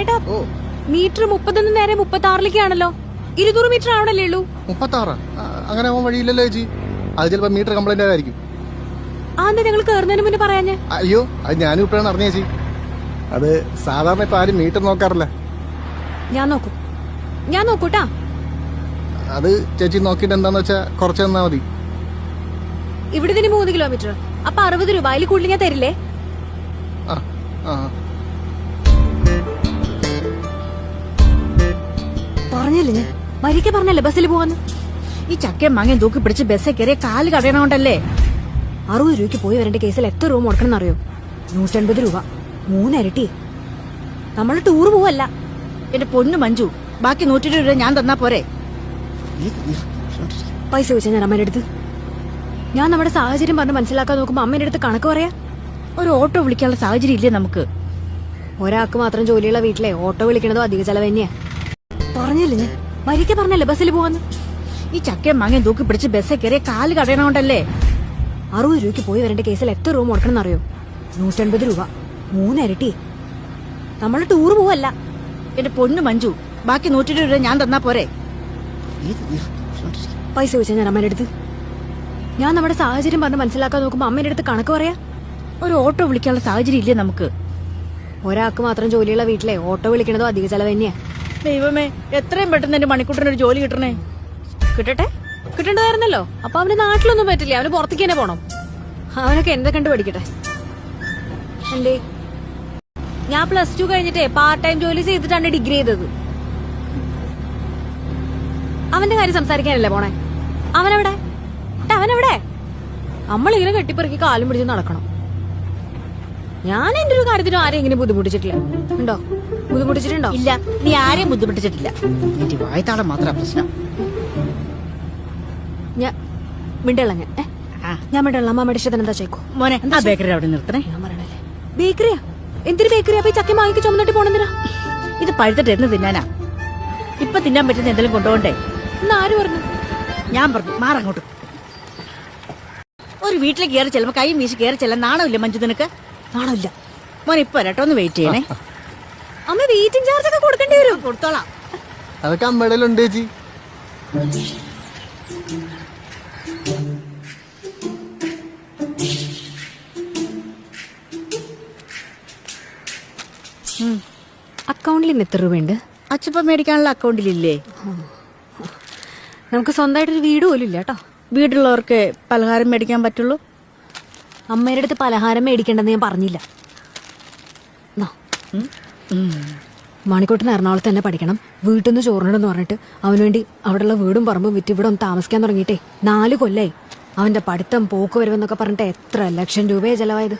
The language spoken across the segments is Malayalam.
ചേട്ടാ മീറ്റർ 30 നേരെ 36ലേക്കാണല്ലോ. 200 മീറ്റർ ആവണല്ലേ ഉള്ളൂ. 36 അങ്ങനെ ആവാൻ വഴിയില്ലല്ലോ ചേച്ചി. അത് ചിലപ്പോ മീറ്റർ കംപ്ലൈന്റ് ആയിരിക്കും. അതെന്താ ഞങ്ങൾ കേറുന്നതിന് മുന്നേ പറയാഞ്ഞേ? അയ്യോ, അത് ഞാനും ഇപ്പോഴാണ് അറിഞ്ഞ ചേച്ചി. അത് സാധാരണ ഇപ്പൊ ആരും മീറ്റർ നോക്കാറില്ല. ഞാൻ നോക്കൂട്ടാ. അത് ചേച്ചി നോക്കിട്ട് എന്താന്ന് വെച്ചാ കുറച്ച് തന്നാ മതി. ഇവിടെ 3 കിലോമീറ്റർ. അപ്പൊ 60 രൂപ. അതിൽ കൂടുതൽ ഞാൻ തരില്ലേ? പറഞ്ഞല്ലേ ഞാൻ മരിക്ക പറഞ്ഞല്ലേ ബസ്സിൽ പോവാന്ന്. ഈ ചക്കയും മാങ്ങയും തൂക്കി പിടിച്ച് ബസ്സിൽ കയറിയ കാല് കടയണോണ്ടല്ലേ. 60 രൂപയ്ക്ക് പോയി വരേണ്ട കേസിൽ എത്ര രൂപ മുടക്കണം അറിയോ? 180 രൂപ. 3 ഇരട്ടി. നമ്മള് ടൂർ പോവല്ല. എന്റെ പൊന്നു മഞ്ജു, ബാക്കി 120 രൂപ ഞാൻ തന്നാ പോരെ? പൈസ ചോദിച്ചാ ഞാൻ അമ്മേന്റെ അടുത്ത്. ഞാൻ നമ്മുടെ സാഹചര്യം പറഞ്ഞ് മനസ്സിലാക്കാൻ നോക്കുമ്പോ അമ്മേന്റെ അടുത്ത് കണക്ക് പറയാ. ഒരു ഓട്ടോ വിളിക്കാനുള്ള സാഹചര്യം ഇല്ലേ നമുക്ക്? ഒരാൾക്ക് മാത്രം ജോലിയുള്ള വീട്ടിലെ ഓട്ടോ വിളിക്കണതോ അധിക ചെലവ് തന്നെയാ. പറഞ്ഞില്ലേ ഞാൻ മരിക്ക പറഞ്ഞല്ലേ ബസ്സിൽ പോവാന്ന്. ഈ ചക്കയും മാങ്ങയും തൂക്കി പിടിച്ച് ബസ്സിൽ കയറിയ കാല് കടയണോണ്ടല്ലേ. 60 രൂപയ്ക്ക് പോയി വരേണ്ട കേസിൽ എത്ര രൂപ മുടക്കണം അറിയോ? 180 രൂപ. 3 ഇരട്ടി. നമ്മള് ടൂർ പോവല്ല. എന്റെ പൊന്നു മഞ്ജു, ബാക്കി 120 രൂപ ഞാൻ തന്നാ പോരെ? പൈസ ചോദിച്ചാ ഞാൻ അമ്മേന്റെ അടുത്ത്. ഞാൻ നമ്മുടെ സാഹചര്യം പറഞ്ഞ് മനസ്സിലാക്കാൻ നോക്കുമ്പോ അമ്മേന്റെ അടുത്ത് കണക്ക് പറയാ. ഒരു ഓട്ടോ വിളിക്കാനുള്ള സാഹചര്യം ഇല്ലേ നമുക്ക്? ഒരാൾക്ക് മാത്രം ജോലിയുള്ള വീട്ടിലെ ഓട്ടോ വിളിക്കണതോ അധിക ചെലവ് തന്നെയാ. ദൈവമേ, എത്രയും പെട്ടെന്ന് എന്റെ മണിക്കൂട്ടിനൊരു ജോലി കിട്ടണേ. കിട്ടേണ്ടതായിരുന്നല്ലോ. അപ്പൊ അവന് നാട്ടിലൊന്നും പറ്റില്ല. അവന് പുറത്തേക്ക് തന്നെ പോണം. അവനൊക്കെ എന്തൊക്കെ കണ്ടു പഠിക്കട്ടെ. എന്തേ ഞാൻ +2 കഴിഞ്ഞിട്ടേ പാർട്ട് ടൈം ജോലി ചെയ്തിട്ടാണ് ഡിഗ്രി ചെയ്തത്. അവന്റെ കാര്യം സംസാരിക്കാനല്ലേ പോണേ. അവനെവിടെ? നമ്മളിങ്ങനെ കെട്ടിപ്പറക്കി കാലും പിടിച്ച് നടക്കണം. ഞാൻ എന്റെ ഒരു കാര്യത്തിനും ആരെയും ഇങ്ങനെ ബുദ്ധിമുട്ടിച്ചിട്ടില്ല. ഉണ്ടോ? ബുദ്ധിമുട്ടിച്ചിട്ടുണ്ടോ? ഇല്ല, നീ ആരെയും ബുദ്ധിമുട്ടിച്ചിട്ടില്ല. എന്റെ വായത്താളം മാത്രം പ്രശ്നം. ഞാൻ മിണ്ടല്ല. ഞാൻ മിണ്ടല്ല. അമ്മയുടെ ഇഷ്ടത്തിന് എന്താ ചോദിക്കോ? മോനെ, ആ ബേക്കറി അവിടെ നിർത്തണേ. ഞാൻ പറയണല്ലേ. ബേക്കറിയാ? എന്തൊരു ബേക്കറി? അപ്പൊ ഈ ചക്ക വാങ്ങിക്ക് ചുമന്നിട്ട് പോണെന്തിനാ? ഇത് പഴുത്തിട്ട് എന്ന് തിന്നാനാ? ഇപ്പൊ തിന്നാൻ പറ്റുന്ന എന്തെങ്കിലും കൊണ്ടുപോകണ്ടേ? ഇന്ന് ആര് പറഞ്ഞു? ഞാൻ പറഞ്ഞു, മാറങ്ങോട്ട്. ഒരു വീട്ടിലേക്ക് കയറി ചെല്ലുമ്പോ കൈ വീശി കയറി ചെല്ലാൻ നാണമില്ല മഞ്ജു നിനക്ക്? നാണമില്ല. മോനെ ഇപ്പൊ വരട്ടോ, ഒന്ന് വെയിറ്റ് ചെയ്യണേ. അമ്മ വെയിറ്റിംഗ് ചാർജ് ഒക്കെ കൊടുക്കേണ്ടി വരും. കൊടുത്തോളാം. അതൊക്കെ അമ്മയുടെ ഉണ്ട് ചേച്ചി. അക്കൗണ്ടിൽ ഇന്ന് എത്ര രൂപയുണ്ട്? അച്ചപ്പം മേടിക്കാനുള്ള അക്കൗണ്ടിലില്ലേ? നമുക്ക് സ്വന്തമായിട്ടൊരു വീട് പോലും ഇല്ല കേട്ടോ. വീടുള്ളവർക്ക് പലഹാരം മേടിക്കാൻ പറ്റുള്ളൂ. അമ്മയുടെ അടുത്ത് പലഹാരം മേടിക്കണ്ടെന്ന് ഞാൻ പറഞ്ഞില്ല. മണിക്കൂട്ടിന് എറണാകുളത്ത് തന്നെ പഠിക്കണം. വീട്ടിൽ നിന്ന് ചോറിനെന്ന് പറഞ്ഞിട്ട് അവന് വേണ്ടി അവിടെയുള്ള വീടും പറമ്പും വിറ്റ് ഇവിടെ ഒന്ന് താമസിക്കാൻ തുടങ്ങിയിട്ടേ 4 കൊല്ലായി. അവന്റെ പഠിത്തം പോക്ക് വരുമെന്നൊക്കെ പറഞ്ഞിട്ട് എത്ര ലക്ഷം രൂപയെ ചെലവായത്.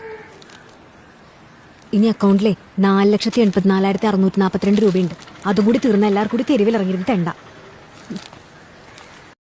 ഇനി അക്കൗണ്ടിലെ 4,84,642 രൂപയുണ്ട്. അതും കൂടി തീർന്ന എല്ലാവർക്കും കൂടി തെരുവിൽ ഇറങ്ങിയിരുന്നിട്ട്